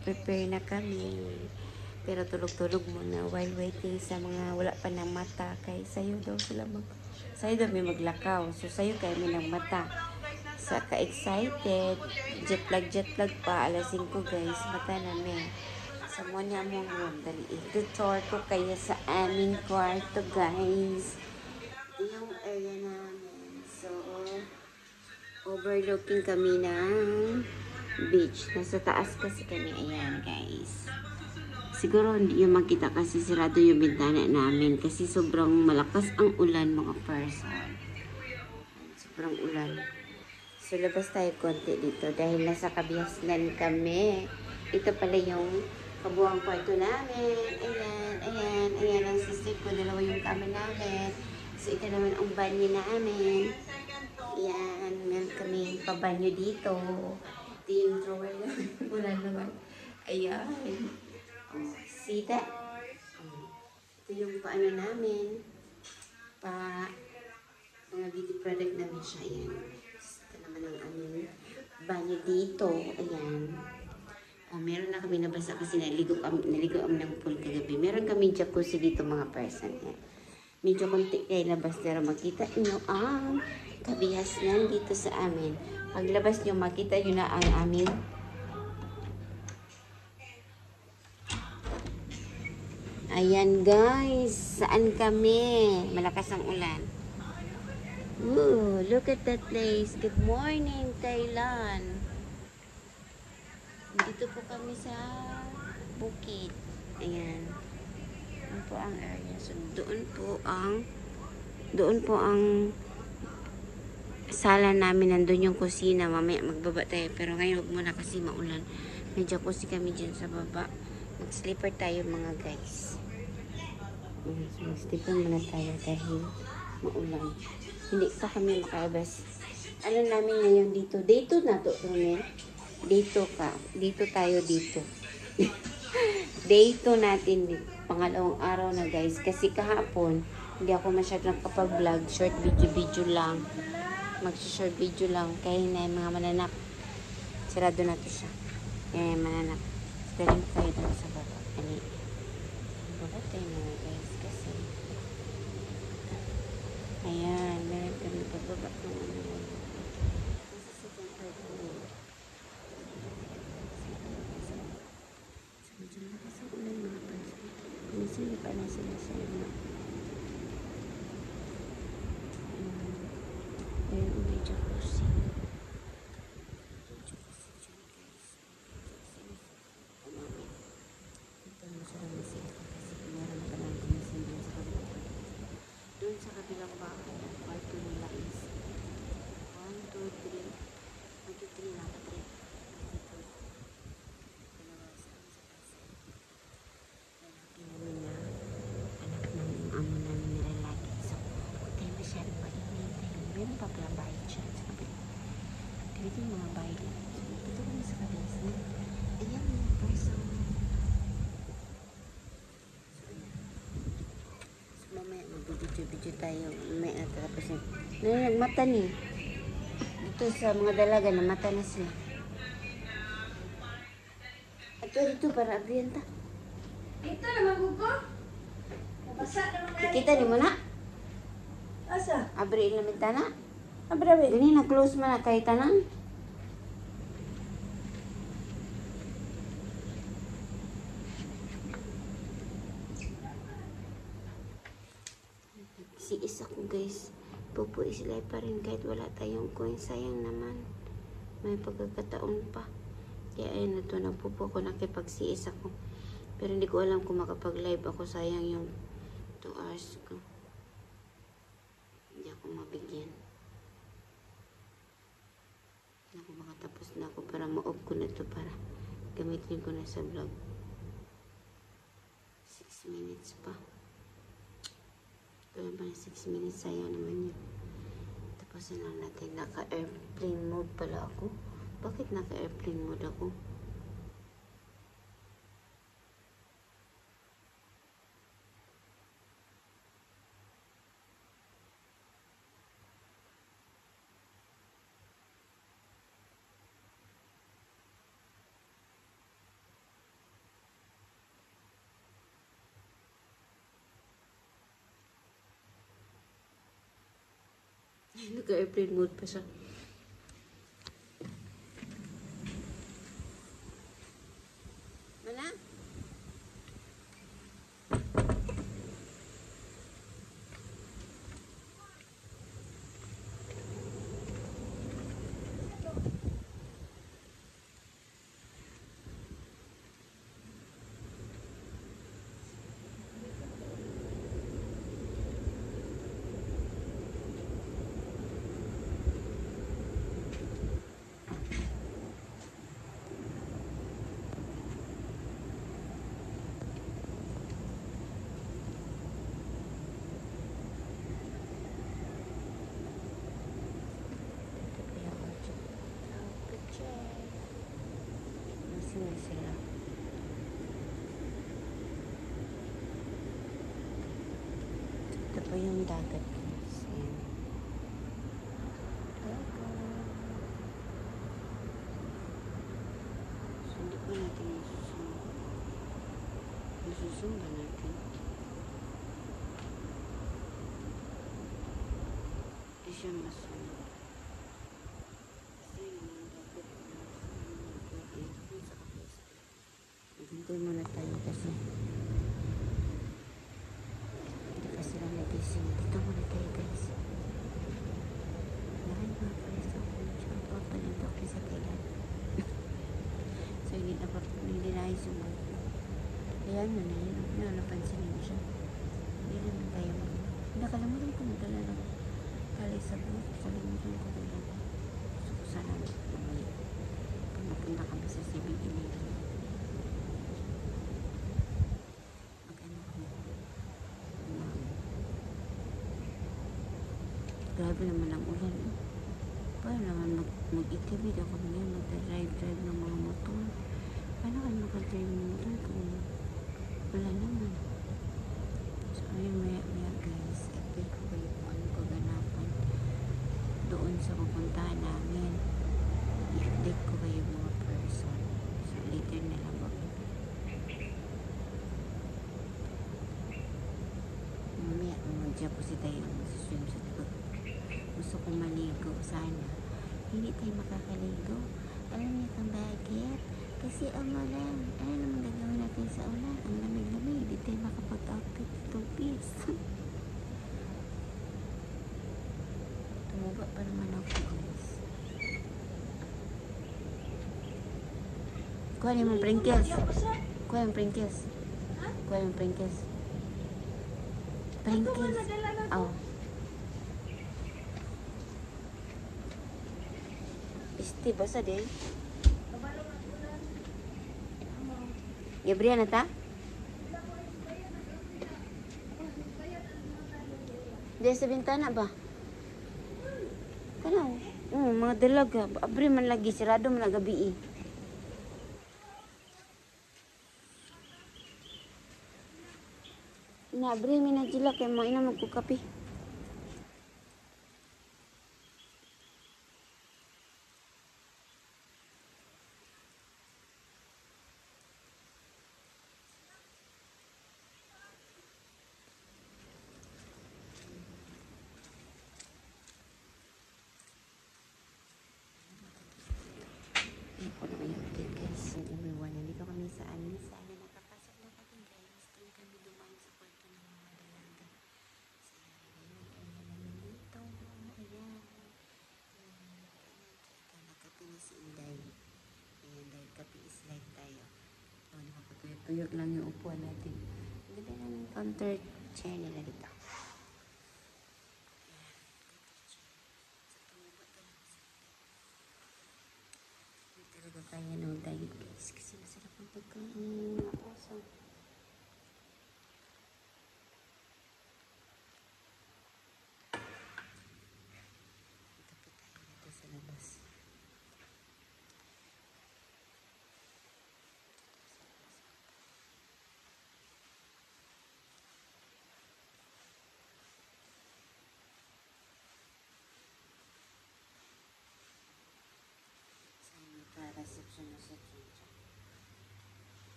Naka-prepare na kami. Pero tulog-tulog muna while waiting sa mga wala pa ng mata. Kay sayo daw sila sayo daw may maglakaw. So sayo kayo may ng mata. Sa ka-excited. Jet lag pa. Alas 5 guys. Mata namin. Sa mo niya mong room. Dali i-tour ko kayo sa aming kwarto guys. Yung area namin. So, overlooking kami ng beach. Nasa taas kasi kami. Ayan guys. Siguro hindi yung makita kasi sirado yung bintana namin kasi sobrang malakas ang ulan mga person. Sobrang ulan. So labas tayo konti dito dahil nasa kabiasnan kami. Ito pala yung kabuang kwarto namin. Ayan ang sister ko. Dalawa yung kami namin. So ito naman ang banyo namin. Ayan, meron kami pabanyo dito. Ito yung drawer namin. Wala naman. Ayan. Oh, see that? Ito yung paano namin. Mga beauty product namin siya. Ayan. Ito naman ang aming banyo dito. Ayan. Meron na kami nabasa kasi naligo kami ng pool kagabi. Meron kami jacuzzi dito mga person. Ayan. Medyo konti kayo labas pero makita nyo ang kabihasnan dito sa amin. Paglabas nyo makita nyo na ang amin. Ayan guys, saan kami? Malakas ang ulan. Ooh, look at that place. Good morning, Thailand. Dito po kami sa bukid. Ayan. Doon po ang area. So, doon po ang sala namin. Nandun yung kusina. Mamaya magbaba tayo. Pero ngayon huwag muna kasi maulan. May jacuzzi kami dyan sa baba. Mag-sleeper tayo mga guys. So, mag-sleeper muna tayo dahil maulan. Hindi pa kami makalabas. Ano namin ngayon dito? Day 2 na to, Romel. Day 2 ka. Dito tayo dito. Day 2 natin. Pangalawang araw na guys. Kasi kahapon, hindi ako masyadong kapag-vlog. Short video lang. Mag-short video lang. Kaya na yung mga mananap. Sarado na to siya. Kaya yung mananap. Galing tayo doon sa baba. Baba tayo mga guys. Kasi ayan. Meron kami pagbaba ng ano. Nasa second floor kami. So medyo malakas ang ulan mga person. Kumisili pa na sila sa ano. Ayun, may jacuzzi. Doon sa kabilang bahay, kwarto nila is 1, 2, 3. 1, 2, 3 lang, 3. Dito. Dalawa sa kasi. Lalaki namin na anak ng amo namin nila lagi. So, kung tayo masyadong mainit, meron pa palang bahay dyan sa kabila. Dito yung mga bahay lang. So, dito kami sa kabila. Ayan yung person. Mamaya mag-video tayo. May natapos yun. Nagmata ni. Dito sa mga dalaga na mata na sila. Dito para abrienta. Dito naman gugo. Mabasa naman na. Kita ni mo na. Asa? Abri ilang bintana. Abrabe. Gani na close man na kay tanan. Si isa ko guys. Pupo isilay pa rin kahit wala tayong coin. Sayang naman. May pagkakataon pa. Kaya ayun na to. Nagpupo ko nakipagsiis ako. Pero hindi ko alam kung makapag-live ako. Sayang yung 2 hours ko. Hindi ako mabigyan. Ako makatapos na ako para ma-off ko na to para gamitin ko na sa vlog. 6 minutes pa. Kaya ba 6 minutes? Sayang naman yun. Tapos na lang natin. Naka-airplane mode pala ako. Bakit naka-airplane mode ako? Naka-airplane mode pa siya. Mana? Sila sila. Ito pa yung dagat, guys. Ayan. So, hindi pa natin masusumba. Masusumba natin. Hindi siya masumba. Kasi yung dagat sa kapis. Hintay muna tayo kasi hindi pa sila nagising. Dito muna tayo, guys. Maraming mga friends ako. Shout out pa lang daw sa Thailand. So, hindi na ayos yung mga. Kaya ano na yun. Napansin niyo siya. Hindi naman tayo mag. Nakalimutan ko magdala ng kalay sa buhok. Nakalimutan ko talaga. So, sana mamaya. Pag mapunta kami sa 7-Eleven. Grabe naman ang ulan. Paano naman mag-itibid ako ngayon, mag-drive ng mga motor. Paano ka mag-drive ng motor kung wala naman? So, ayun, maya guys, update ko kayo kung ano kaganapan doon sa pupuntahan namin. I-update ko kayo mga person. So, later na lang ako. Mamaya, mag-japosi tayo sa swimsuit ko. Gusto kong maligo sana. Hindi tayo makakaligo. Alam niyo kung bakit? Kasi umulan. Ano naman gagawin natin sa ulan? Ang lamig-lamig. Hindi tayo makapag-outfit itong piece. Tumuba pa naman ako, guys. Kuha niyo mong prinkles. Kuha yung prinkles. Kuha yung prinkles. Prinkles. Oh. Isti, basa din. Gabriel na ta? Diyan sa bintana ba? Kanaw. Mga dalaga. Abri man lagi. Sirado man gabi eh. Abri man na sila kaya mga ina magkukapi. Ako na yung update, guys. Everyone, nandito kami sa amin. Sana nakapasok na kami, guys. Doon kami dumaan sa kwarto ng mga dalaga. Ayan namin dito. Ayan. Nakapi na si Inday. Ayan, dahil kapi is light tayo. So, nakapatuyot-tuyot lang yung upuan natin. Ganda namin counter chair nila dito. Talaga kaya ng diet, guys, kasi masarap ang pagkain ng mga aso. Tapos tayo dito sa labas.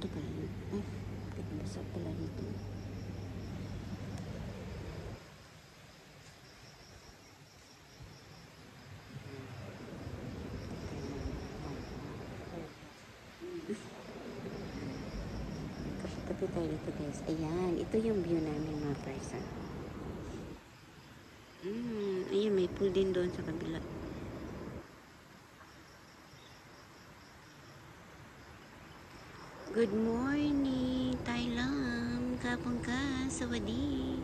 Ito pala yun. Ay, basa pala dito. Kapit tayo dito guys. Ayan, ito yung view namin mga person. Ayan, may pool din doon sa kabila. Good morning, Thailand. Kapag ka, sawadi.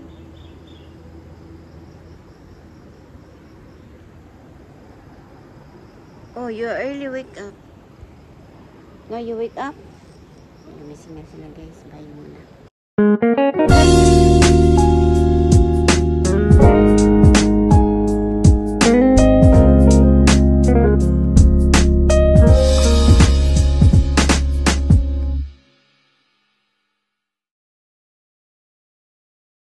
Oh, you early wake up. No, you wake up? Lumising na sila guys. Bye muna.